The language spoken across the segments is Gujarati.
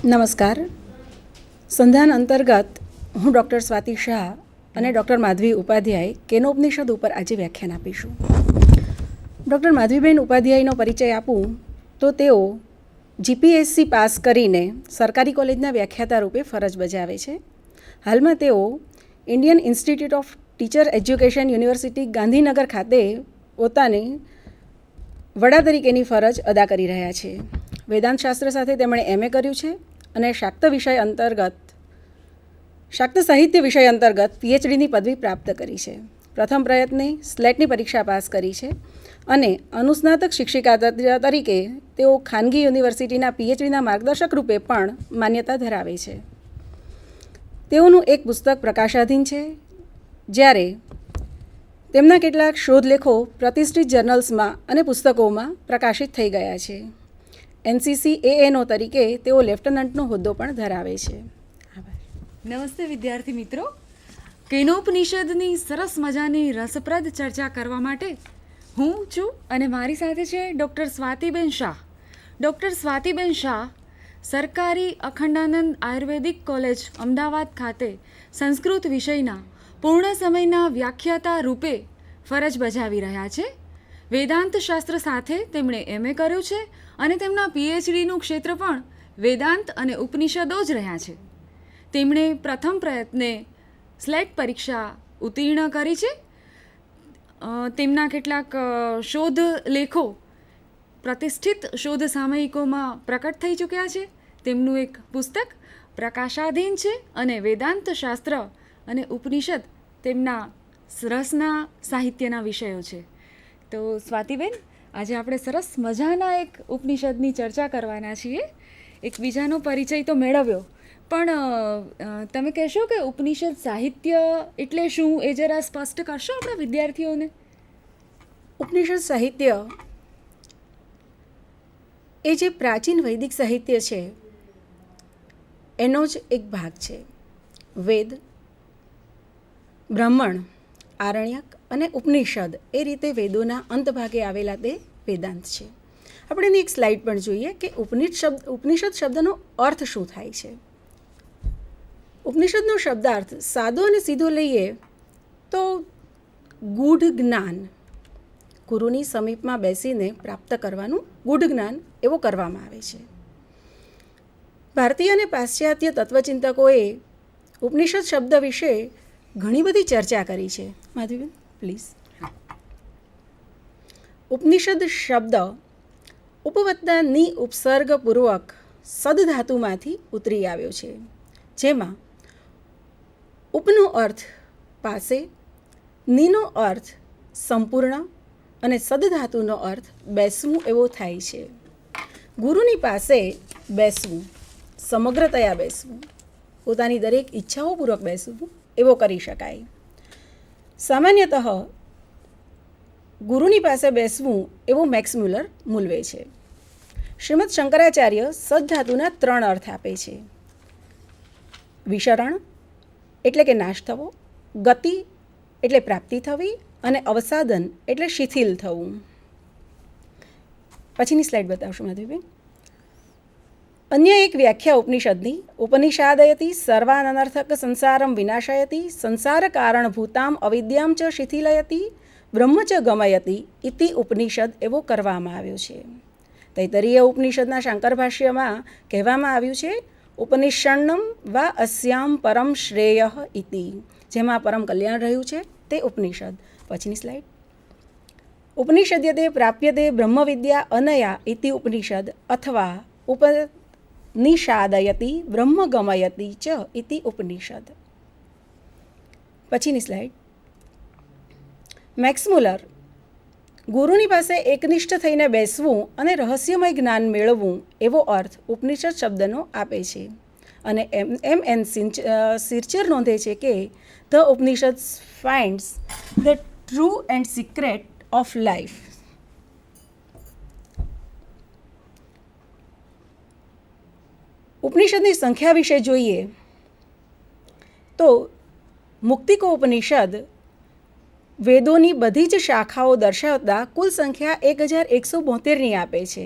નમસ્કાર. સંધાન અંતર્ગત હું ડૉક્ટર સ્વાતિ શાહ અને ડૉક્ટર માધવી ઉપાધ્યાય કેનોપનિષદ ઉપર આજે વ્યાખ્યાન આપીશું. ડૉક્ટર માધવીબેન ઉપાધ્યાયનો પરિચય આપું તો તેઓ જીપીએસસી પાસ કરીને સરકારી કોલેજના વ્યાખ્યાતા રૂપે ફરજ બજાવે છે. હાલમાં તેઓ Indian institute of teacher education university Gandhinagar ખાતે પોતાની વડા તરીકેની ફરજ અદા કરી રહ્યા છે. વેદાંત શાસ્ત્ર સાથે તેમણે MA કર્યું છે અને શાક્ત સાહિત્ય વિષય અંતર્ગત PhDની પદવી પ્રાપ્ત કરી છે. પ્રથમ પ્રયત્ને સ્લેટની પરીક્ષા પાસ કરી છે અને અનુસ્નાતક શિક્ષિકા તરીકે તેઓ ખાનગી યુનિવર્સિટીના PhDના માર્ગદર્શક રૂપે પણ માન્યતા ધરાવે છે. તેઓનું એક પુસ્તક પ્રકાશાધીન છે, જ્યારે તેમના કેટલાક શોધલેખો પ્રતિષ્ઠિત જર્નલ્સમાં અને પુસ્તકોમાં પ્રકાશિત થઈ ગયા છે. NCCANO તરીકે તેઓ લેફ્ટનન્ટનો હોદ્દો પણ ધરાવે છે. નમસ્તે વિદ્યાર્થી મિત્રો. કેનોપનિષદની સરસ મજાની રસપ્રદ ચર્ચા કરવા માટે હું છું અને મારી સાથે છે ડૉક્ટર સ્વાતિબેન શાહ. ડૉક્ટર સ્વાતિબેન શાહ સરકારી અખંડાનંદ આયુર્વેદિક કોલેજ અમદાવાદ ખાતે સંસ્કૃત વિષયના પૂર્ણ સમયના વ્યાખ્યાતા રૂપે ફરજ બજાવી રહ્યા છે. વેદાંત શાસ્ત્ર સાથે તેમણે MA કર્યું છે અને તેમના PhDનું ક્ષેત્ર પણ વેદાંત અને ઉપનિષદો જ રહ્યા છે. તેમણે પ્રથમ પ્રયત્ને સ્લેટ પરીક્ષા ઉત્તીર્ણ કરી છે. તેમના કેટલાક શોધ લેખો પ્રતિષ્ઠિત શોધ સામયિકોમાં પ્રકટ થઈ ચૂક્યા છે. તેમનું એક પુસ્તક પ્રકાશાધીન છે અને વેદાંત શાસ્ત્ર અને ઉપનિષદ તેમના રસના સાહિત્યના વિષયો છે. તો સ્વાતિબેન, આજે આપણે સરસ મજાના એક ઉપનિષદની ચર્ચા કરવાના છીએ. એકબીજાનો પરિચય તો મેળવ્યો, પણ તમે કહેશો કે ઉપનિષદ સાહિત્ય એટલે શું, એ જરા સ્પષ્ટ કરશો આપણા વિદ્યાર્થીઓને? ઉપનિષદ સાહિત્ય એ જે પ્રાચીન વૈદિક સાહિત્ય છે એનો જ એક ભાગ છે. વેદ, બ્રાહ્મણ, આરણ્યક અને ઉપનિષદ એ રીતે વેદોના અંતભાગે આવેલા તે વેદાંત છે. આપણે એની એક સ્લાઇડ પણ જોઈએ કે ઉપનિષદ શબ્દનો અર્થ શું થાય છે. ઉપનિષદનો શબ્દાર્થ સાદો અને સીધો લઈએ તો ગૂઢ જ્ઞાન, ગુરુની સમીપમાં બેસીને પ્રાપ્ત કરવાનું ગૂઢ જ્ઞાન એવું કરવામાં આવે છે. ભારતીય અને પાશ્ચાત્ય તત્વચિંતકોએ ઉપનિષદ શબ્દ વિશે ઘણી બધી ચર્ચા કરી છે. માધવીબેન પ્લીઝ. ઉપનિષદ શબ્દ ઉપવત્તા ની ઉપસર્ગપૂર્વક સદધાતુમાંથી ઉતરી આવ્યો છે, જેમાં ઉપનો અર્થ પાસે, નીનો અર્થ સંપૂર્ણ અને સદધાતુનો અર્થ બેસવું એવો થાય છે. ગુરુની પાસે બેસવું, સમગ્રતયા બેસવું, પોતાની દરેક ઈચ્છાઓપૂર્વક બેસવું એવો કરી શકાય. સામાન્યતઃ ગુરુની પાસે બેસવું એવું મેક્સ મ્યુલર મૂલવે છે. શ્રીમદ શંકરાચાર્ય સદધાતુના 3 અર્થ આપે છે. વિશરણ એટલે કે નાશ થવો, ગતિ એટલે પ્રાપ્તિ થવી અને અવસાદન એટલે શિથિલ થવું. પછીની સ્લાઇડ બતાવશો માધવીબેન. અન્ય એક વ્યાખ્યા ઉપનિષદની, ઉપનિષાદયતી સર્વાનનર્થક સંસારમ વિનાશયતી સંસાર કારણભૂતામ અવિદ્યામ ચ શિથિલયતી બ્રહ્મ ચ ગમયતી ઇતિ ઉપનિષદ એવો કરવામાં આવ્યો છે. તૈતરીય ઉપનિષદના શાંકર ભાષ્યમાં કહેવામાં આવ્યું છે ઉપનિષણમ વા અસ્યામ પરમ શ્રેય ઇતિ, જેમાં પરમ કલ્યાણ રહ્યું છે તે ઉપનિષદ. પછીની સ્લાઇડ. ઉપનિષદ્યતે પ્રાપ્યતે બ્રહ્મવિદ્યા અનયા ઇતિ ઉપનિષદ અથવા ઉપનિષાદયતી બ્રહ્મ ગમયતી ચ ઇતિ ઉપનિષદ. પછીની સ્લાઇડ. મેક્સ મુલર ગુરુની પાસે એકનિષ્ઠ થઈને બેસવું અને રહસ્યમય જ્ઞાન મેળવવું એવો અર્થ ઉપનિષદ શબ્દનો આપે છે. અને MN સિરચર નોંધે છે કે the Upanishad finds the true and secret of life. ઉપનિષદની સંખ્યા વિશે જોઈએ તો મુક્તિકોપનિષદ વેદોની બધી જ શાખાઓ દર્શાવતા કુલ સંખ્યા 1172ની આપે છે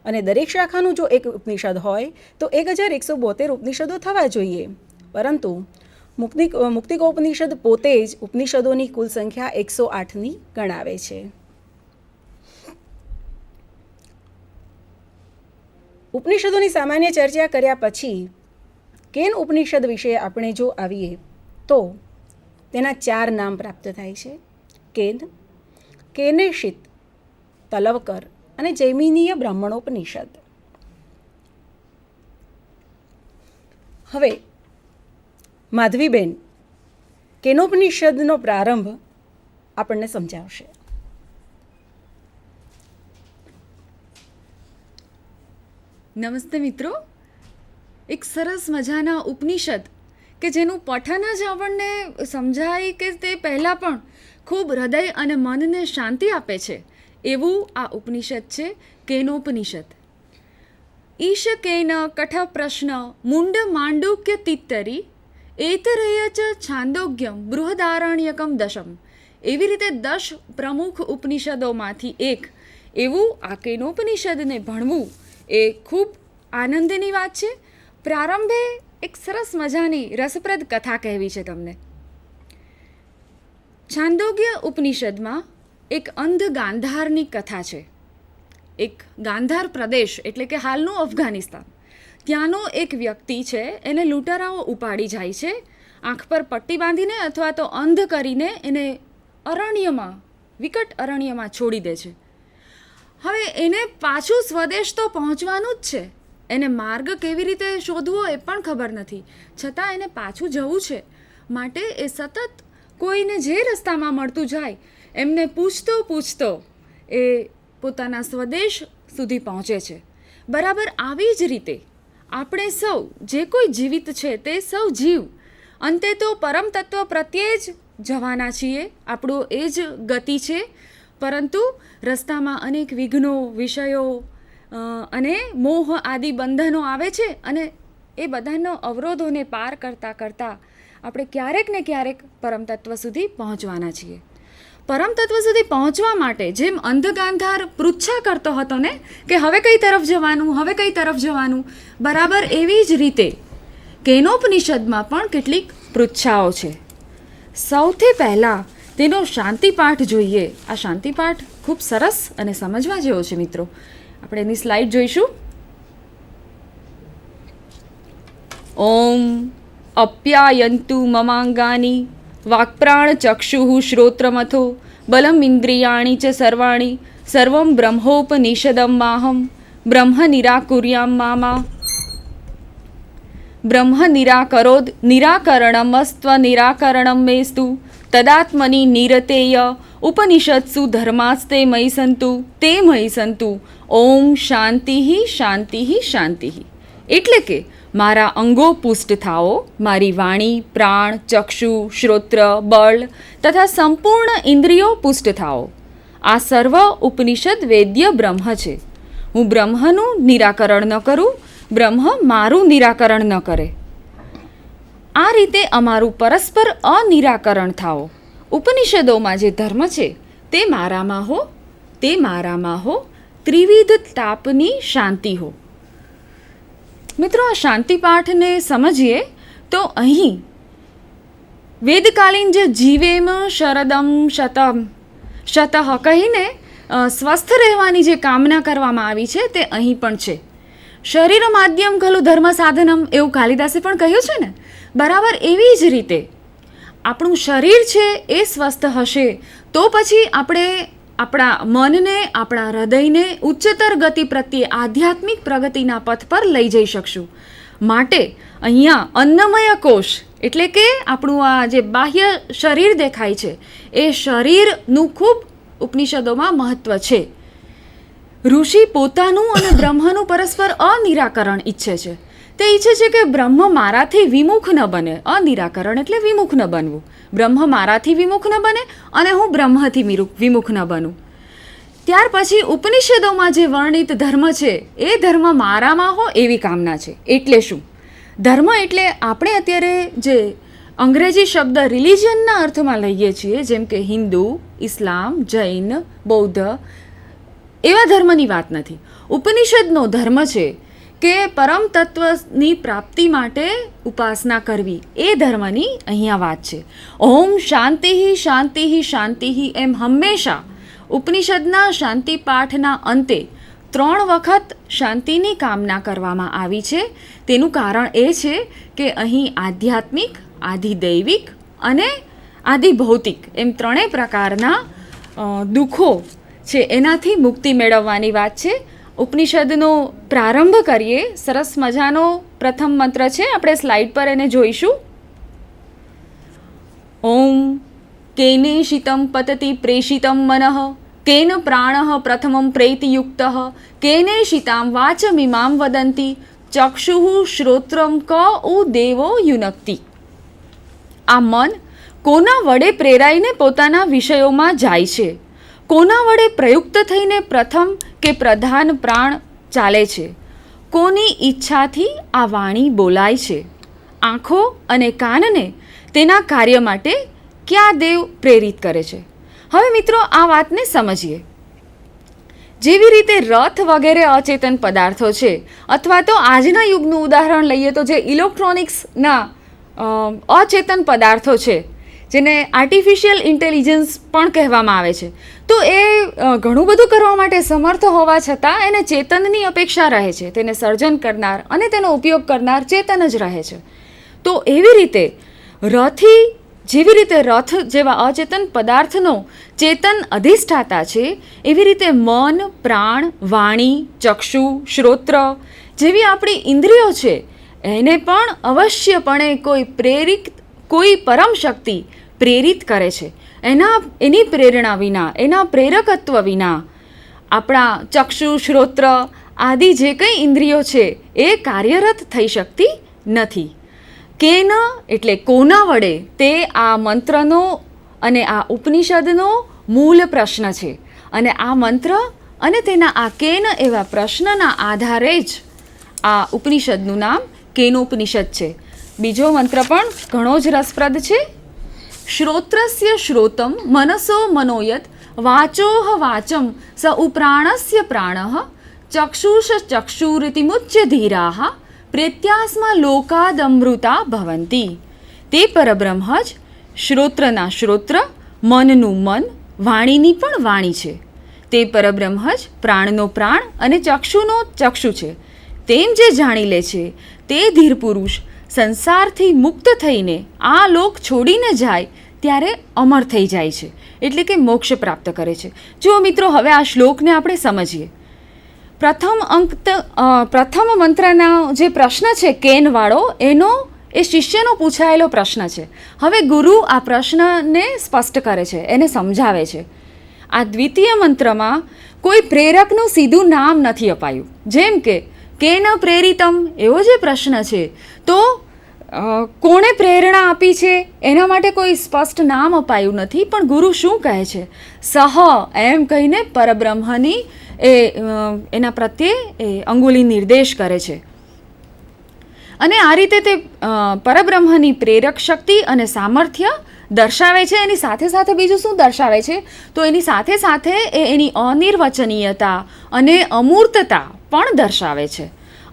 અને દરેક શાખાનું જો એક ઉપનિષદ હોય તો 1172 ઉપનિષદો થવા જોઈએ. પરંતુ મુક્તિકોપનિષદ પોતે જ ઉપનિષદોની કુલ સંખ્યા 108ની ગણાવે છે. ઉપનિષદોની સામાન્ય ચર્ચા કર્યા પછી કેન ઉપનિષદ વિશે આપણે જો આવીએ તો તેના 4 નામ પ્રાપ્ત થાય છે: કેન, કેનેશિત, તલવકર અને જૈમિનીય બ્રાહ્મણોપનિષદ. હવે માધવીબેન કેનોપનિષદનો પ્રારંભ આપણને સમજાવશે. નમસ્તે મિત્રો. એક સરસ મજાના ઉપનિષદ કે જેનું પઠન જ આપણને સમજાય કે તે પહેલાં પણ ખૂબ હૃદય અને મનને શાંતિ આપે છે એવું આ ઉપનિષદ છે કેનોપનિષદ. ઈશ કેન કઠ પ્રશ્ન મુંડ માંડુક્ય તિત્તરી એતરેય ચ છાંદોગ્યમ બૃહદારણ્યકમ દશમ. એવી રીતે 10 પ્રમુખ ઉપનિષદોમાંથી એક એવું આ કેનોપનિષદને ભણવું એ ખૂબ આનંદની વાત છે. પ્રારંભે એક સરસ મજાની રસપ્રદ કથા કહેવી છે તમને. છાંદોગ્ય ઉપનિષદમાં એક અંધ ગાંધારની કથા છે. એક ગાંધાર પ્રદેશ એટલે કે હાલનું અફઘાનિસ્તાન, ત્યાંનો એક વ્યક્તિ છે, એને લૂંટારાઓ ઉપાડી જાય છે, આંખ પર પટ્ટી બાંધીને અથવા તો અંધ કરીને એને અરણ્યમાં, વિકટ અરણ્યમાં છોડી દે છે. હવે એને પાછું સ્વદેશ તો પહોંચવાનું જ છે, એને માર્ગ કેવી રીતે શોધવો એ પણ ખબર નથી, છતાં એને પાછું જવું છે. માટે એ સતત કોઈને જે રસ્તામાં મળતું જાય એમને પૂછતો એ પોતાના સ્વદેશ સુધી પહોંચે છે. બરાબર આવી જ રીતે આપણે સૌ જે કોઈ જીવિત છે તે સૌ જીવ અંતે તો પરમ તત્વ પ્રત્યે જ જવાના છીએ. આપણું એ જ ગતિ છે. પરંતુ રસ્તામાં અનેક વિઘ્નો, વિષયો અને મોહ આદિ બંધનો આવે છે અને એ બધાનો અવરોધોને પાર કરતાં કરતાં આપણે ક્યારેક ને ક્યારેક પરમતત્વ સુધી પહોંચવાના છીએ. પરમતત્વ સુધી પહોંચવા માટે જેમ અંધ ગાંધાર પૃચ્છા કરતો હતો ને કે હવે કઈ તરફ જવાનું, હવે કઈ તરફ જવાનું, બરાબર એવી જ રીતે કેનોપનિષદમાં પણ કેટલીક પૃચ્છાઓ છે. સૌથી પહેલાં તેનો શાંતિપાઠ જોઈએ. આ શાંતિપાઠ ખૂબ સરસ અને સમજવા જેવો છે મિત્રો. આપણે એની સ્લાઇડ જોઈશું. ઓમ અપ્યાયંતુ મમાંગાની વાક્પ્રાણ ચક્ષુઃ શ્રોત્રમથો બલમ ઇન્દ્રિયાણી ચ સર્વાણી સર્વં બ્રહ્મોપનિષદમ માહમ બ્રહ્મ નિરાકુર્યામ મામા બ્રહ્મ નિરાકરોદ નિરાકરણમસ્ત્વ નિરાકરણમ મેસ્તુ તદાત્મની નિરતેય ઉપનિષત્સુ ધર્માસ્તે મયી સંતુ તે મયી સંતુ. ઓમ શાંતિ શાંતિ શાંતિ. એટલે કે મારા અંગો પુષ્ટ થાઓ, મારી વાણી, પ્રાણ, ચક્ષુ, શ્રોત્ર, બળ તથા સંપૂર્ણ ઇન્દ્રિયો પુષ્ટ થાઓ. આ સર્વ ઉપનિષદ વેદ્ય બ્રહ્મ છે. હું બ્રહ્મનું નિરાકરણ ન કરું, બ્રહ્મ મારું નિરાકરણ ન કરે. આ રીતે અમારું પરસ્પર અનિરાકરણ થાઓ. ઉપનિષદોમાં જે ધર્મ છે તે મારામાં હો, તે મારામાં હો, ત્રિવિધ તાપની શાંતિ હો. મિત્રો, આ શાંતિપાઠને સમજીએ તો અહીં વેદકાલીન જે જીવેમ શરદમ શતમ શતઃ કહીને સ્વસ્થ રહેવાની જે કામના કરવામાં આવી છે તે અહીં પણ છે. શરીર માધ્યમ ખલું ધર્મ સાધનમ એવું કાલિદાસે પણ કહ્યું છે ને. બરાબર એવી જ રીતે આપણું શરીર છે એ સ્વસ્થ હશે તો પછી આપણે આપણા મનને, આપણા હૃદયને ઉચ્ચતર ગતિ પ્રત્યે આધ્યાત્મિક પ્રગતિના પથ પર લઈ જઈ શકશું. માટે અહીંયા અન્નમય કોષ એટલે કે આપણું આ જે બાહ્ય શરીર દેખાય છે એ શરીરનું ખૂબ ઉપનિષદોમાં મહત્ત્વ છે. ઋષિ પોતાનું અને બ્રહ્મનું પરસ્પર અનિરાકરણ ઈચ્છે છે. તે ઈચ્છે છે કે બ્રહ્મ મારાથી વિમુખ ન બને. અનિરાકરણ એટલે વિમુખ ન બનવું. બ્રહ્મ મારાથી વિમુખ ન બને અને હું બ્રહ્મથી વિમુખ ન બનું. ત્યાર પછી ઉપનિષદોમાં જે વર્ણિત ધર્મ છે એ ધર્મ મારામાં હો એવી કામના છે. એટલે શું? ધર્મ એટલે આપણે અત્યારે જે અંગ્રેજી શબ્દ રિલિજનના અર્થમાં લઈએ છીએ, જેમ કે હિન્દુ, ઇસ્લામ, જૈન, બૌદ્ધ એવા ધર્મની વાત નથી. ઉપનિષદનો ધર્મ છે કે પરમ તત્વની પ્રાપ્તિ માટે ઉપાસના કરવી, એ ધર્મની અહીંયા વાત છે. ઓમ શાંતિ શાંતિ શાંતિ એમ હંમેશા ઉપનિષદના શાંતિ પાઠના અંતે 3 વખત શાંતિની કામના કરવામાં આવી છે. તેનું કારણ એ છે કે અહીં આધ્યાત્મિક, આધિદૈવિક અને આધિભૌતિક એમ 3 પ્રકારના દુઃખો છે એનાથી મુક્તિ મેળવવાની વાત છે. ઉપનિષદનો પ્રારંભ કરીએ. સરસ મજાનો પ્રથમ મંત્ર છે, આપણે સ્લાઇડ પર એને જોઈશું. ઓમ કેનેશિતમ પતતિ પ્રેષિતમ મનઃ કેન પ્રાણઃ પ્રથમં પ્રેતિયુક્તઃ કેનેશિતામ વાચમિમામ વદંતી ચક્ષુઃ શ્રોત્રમ ક ઉ દેવો યુનક્તિ. આ મન કોના વડે પ્રેરાઈને પોતાના વિષયોમાં જાય છે? કોના વડે પ્રયુક્ત થઈને પ્રથમ કે પ્રધાન પ્રાણ ચાલે છે? કોની ઈચ્છાથી આ વાણી બોલાય છે? આંખો અને કાનને તેના કાર્ય માટે ક્યાં દેવ પ્રેરિત કરે છે? હવે મિત્રો આ વાતને સમજીએ. જેવી રીતે રથ વગેરે અચેતન પદાર્થો છે, અથવા તો આજના યુગનું ઉદાહરણ લઈએ તો જે ઇલેક્ટ્રોનિક્સના અચેતન પદાર્થો છે, જેને આર્ટિફિશિયલ ઇન્ટેલિજન્સ પણ કહેવામાં આવે છે, તો એ ઘણું બધું કરવા માટે સમર્થ હોવા છતાં એને ચેતનની અપેક્ષા રહે છે. તેને સર્જન કરનાર અને તેનો ઉપયોગ કરનાર ચેતન જ રહે છે. તો એવી રીતે જેવી રીતે રથ જેવા અચેતન પદાર્થનો ચેતન અધિષ્ઠાતા છે, એવી રીતે મન, પ્રાણ, વાણી, ચક્ષુ, શ્રોત્ર જેવી આપણી ઇન્દ્રિયો છે, એને પણ અવશ્યપણે કોઈ પરમ શક્તિ પ્રેરિત કરે છે. એની પ્રેરણા વિના, એના પ્રેરકત્વ વિના આપણા ચક્ષુ, શ્રોત્ર આદિ જે કંઈ ઇન્દ્રિયો છે એ કાર્યરત થઈ શકતી નથી. કેન એટલે કોના વડે, તે આ મંત્રનો અને આ ઉપનિષદનો મૂળ પ્રશ્ન છે. અને આ મંત્ર અને તેના આ કેન એવા પ્રશ્નના આધારે જ આ ઉપનિષદનું નામ કેનોપનિષદ છે. બીજો મંત્ર પણ ઘણો જ રસપ્રદ છે. શ્રોત્રસ્ય શ્રોતમ મનસો મનોયત વાચોહ વાચમ સ ઉપ્રાણસ્ય પ્રાણઃ ચક્ષુષ ચક્ષુરિતિમુચ્ય ધીરાઃ પ્રેત્યાસ્મા લોકાદમૃતા ભવંતી. તે પરબ્રહ્મ જ શ્રોત્રના શ્રોત્ર, મનનું મન, વાણીની પણ વાણી છે. તે પરબ્રહ્મ જ પ્રાણનો પ્રાણ અને ચક્ષુનો ચક્ષુ છે. તેમ જે જાણી લે છે તે ધીર પુરુષ સંસારથી મુક્ત થઈને આ લોક છોડીને જાય ત્યારે અમર થઈ જાય છે, એટલે કે મોક્ષ પ્રાપ્ત કરે છે. જો મિત્રો હવે આ શ્લોકને આપણે સમજીએ. પ્રથમ મંત્રના જે પ્રશ્ન છે કેનવાળો, એ શિષ્યનો પૂછાયેલો પ્રશ્ન છે. હવે ગુરુ આ પ્રશ્નને સ્પષ્ટ કરે છે, એને સમજાવે છે. આ દ્વિતીય મંત્રમાં કોઈ પ્રેરકનું સીધું નામ નથી અપાયું. જેમ કે કેન પ્રેરિતમ એવો જે પ્રશ્ન છે, તો કોણે પ્રેરણા આપી છે એના માટે કોઈ સ્પષ્ટ નામ અપાયું નથી. પણ ગુરુ શું કહે છે? સહ એમ કહીને પરબ્રહ્મની એના પ્રત્યે એ અંગુલી નિર્દેશ કરે છે. અને આ રીતે તે પરબ્રહ્મની પ્રેરક શક્તિ અને સામર્થ્ય દર્શાવે છે. એની સાથે સાથે બીજું શું દર્શાવે છે? તો એની સાથે સાથે એની અનિર્વચનીયતા અને અમૂર્તતા પણ દર્શાવે છે.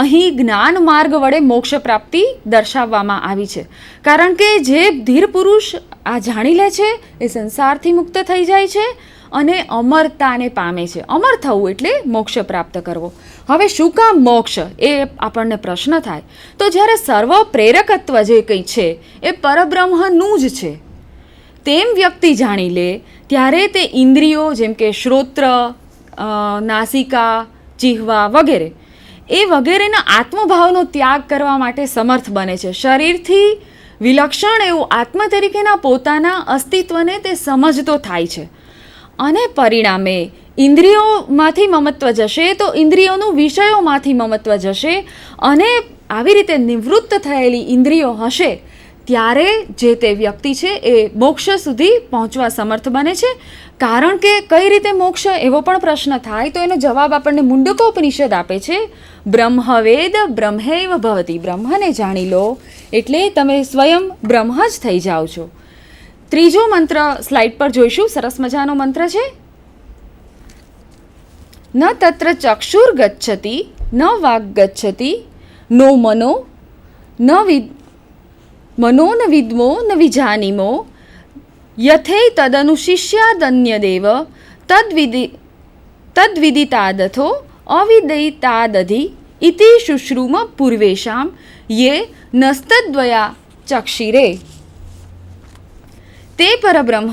અહીં જ્ઞાન માર્ગ વડે મોક્ષ પ્રાપ્તિ દર્શાવવામાં આવી છે. કારણ કે જે ધીર પુરુષ આ જાણી લે છે એ સંસારથી મુક્ત થઈ જાય છે અને અમરતાને પામે છે. અમર થવું એટલે મોક્ષ પ્રાપ્ત કરવો. હવે શું કામ મોક્ષ, એ આપણને પ્રશ્ન થાય. તો જ્યારે સર્વ પ્રેરકત્વ જે કંઈ છે એ પરબ્રહ્મનું જ છે તેમ વ્યક્તિ જાણી લે ત્યારે તે ઇન્દ્રિયો જેમ કે શ્રોત્ર, નાસિકા, જીહવા વગેરે વગેરેના આત્મભાવનો ત્યાગ કરવા માટે સમર્થ બને છે. શરીરથી વિલક્ષણ એવું આત્મ તરીકેના પોતાના અસ્તિત્વને તે સમજતો થાય છે. અને પરિણામે ઇન્દ્રિયોમાંથી મમત્વ જશે તો ઇન્દ્રિયોનું વિષયોમાંથી મમત્વ જશે. અને આવી રીતે નિવૃત્ત થયેલી ઇન્દ્રિયો હશે ત્યારે જે તે વ્યક્તિ છે એ મોક્ષ સુધી પહોંચવા સમર્થ બને છે. કારણ કે કઈ રીતે મોક્ષ, એવો પણ પ્રશ્ન થાય તો એનો જવાબ આપણને મુંડકોપનિષદ આપે છે. બ્રહ્મવેદ બ્રહ્મૈવ ભવતિ. બ્રહ્મને જાણી લો એટલે તમે સ્વયં બ્રહ્મ જ થઈ જાઓ છો. ત્રીજો મંત્ર સ્લાઇડ પર જોઈશું. સરસ મજાનો મંત્ર છે. ન તત્ર ચક્ષુર્ગચ્છતિ ન વાગ્ગચ્છતિ નો મનો મનો ન વિદ્મો ન વિજાનીમો યથે તદનુશિષ્યાદન્યદેવ તદ્વિદિતાદથો અવિદિતાદધિ ઇતિ શુશ્રુમ પૂર્વેશામ યે નસ્તદ્વયા ચક્ષિરે. તે પરબ્રહ્મ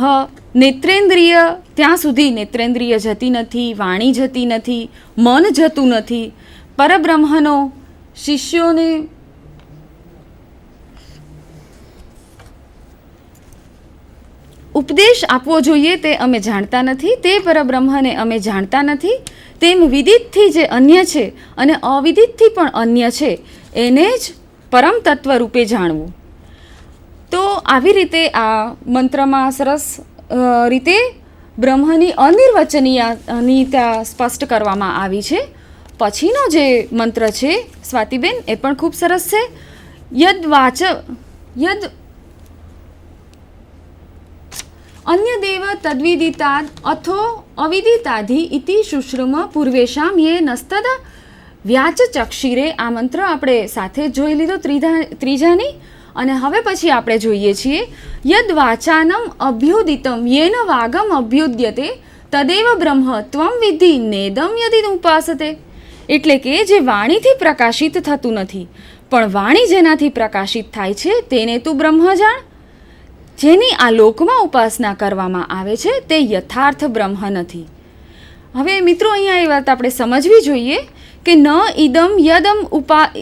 નેત્રેન્દ્રિય, ત્યાં સુધી નેત્રેન્દ્રિય જતી નથી, વાણી જતી નથી, મન જતું નથી. પરબ્રહ્મનો શિષ્યોને ઉપદેશ આપવો જોઈએ તે અમે જાણતા નથી, તે પરબ્રહ્મને અમે જાણતા નથી. તેમ વિદિતથી જે અન્ય છે અને અવિદિતથી પણ અન્ય છે એને જ પરમ તત્વ રૂપે જાણવું. તો આવી રીતે આ મંત્રમાં સરસ રીતે બ્રહ્મની અનિર્વચનીયતા સ્પષ્ટ કરવામાં આવી છે. પછીનો જે મંત્ર છે સ્વાતિબેન, એ પણ ખૂબ સરસ છે. યદ અન્ય દેવ તદ્વિદિતાદ અથો અવિદિતાધિ ઇતિ શુશ્રુમ પૂર્વેશામ યે નસ્તદ વ્યાચ ચક્ષિરે. આ મંત્ર આપણે સાથે જ જોઈ લીધો ત્રીજાની. અને હવે પછી આપણે જોઈએ છીએ યદ વાચાનમ અભ્યુદિતમ યેન વાગમ અભ્યુદ્યતે તદેવ બ્રહ્મ ત્વમ વિધિ નેદમ યદિ ઉપાસતે. એટલે કે જે વાણીથી પ્રકાશિત થતું નથી પણ વાણી જેનાથી પ્રકાશિત થાય છે તેને તું બ્રહ્મ જાણ. જેની આ લોકમાં ઉપાસના કરવામાં આવે છે તે યથાર્થ બ્રહ્મ નથી. હવે મિત્રો અહીંયા એ વાત આપણે સમજવી જોઈએ કે ન ઇદમ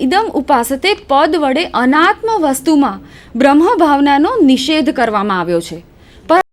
ઇદમ ઉપાસતે પદ વડે અનાત્મ વસ્તુમાં બ્રહ્મ ભાવનાનો નિષેધ કરવામાં આવ્યો છે.